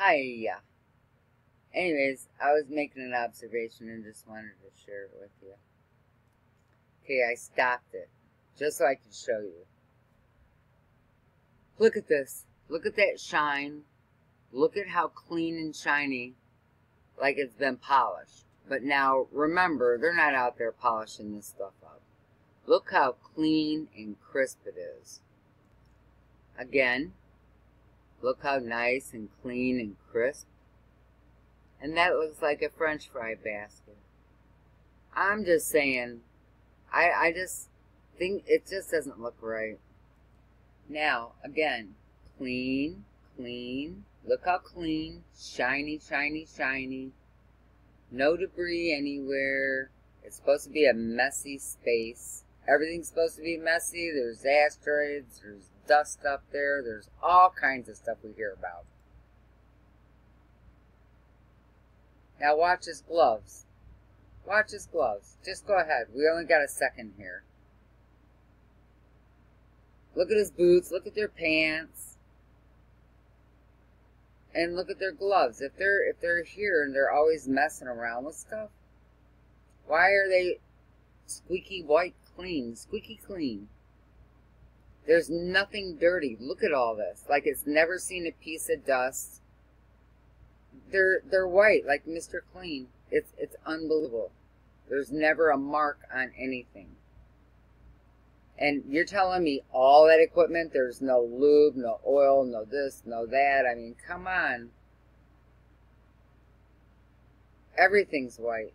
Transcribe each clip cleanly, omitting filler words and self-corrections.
Hiya. Anyways, I was making an observation and just wanted to share it with you. Okay, I stopped it just so I could show you. Look at this. Look at that shine. Look at how clean and shiny, like it's been polished. But now, remember, they're not out there polishing this stuff up. Look how clean and crisp it is. Again, look how nice and clean and crisp. And that looks like a French fry basket. I'm just saying, I just think it just doesn't look right. Now, again, clean, clean. Look how clean, shiny, shiny, shiny. No debris anywhere. It's supposed to be a messy space. Everything's supposed to be messy. There's asteroids, there's dust up there, there's all kinds of stuff we hear about. Now watch his gloves. Watch his gloves. Just go ahead. We only got a second here. Look at his boots. Look at their pants. And look at their gloves. If they're here and they're always messing around with stuff, why are they squeaky white clean? Squeaky clean. There's nothing dirty. Look at all this. Like it's never seen a piece of dust. They're white, like Mr. Clean. It's unbelievable. There's never a mark on anything. And you're telling me all that equipment, there's no lube, no oil, no this, no that. I mean, come on. Everything's white.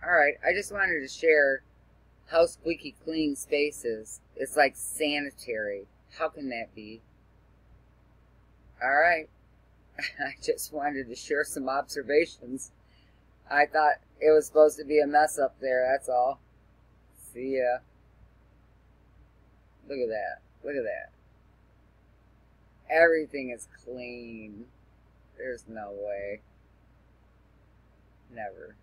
Alright, I just wanted to share how squeaky clean space is. It's like sanitary. How can that be? Alright. I just wanted to share some observations. I thought it was supposed to be a mess up there, that's all. See ya. Look at that. Look at that. Everything is clean. There's no way. Never.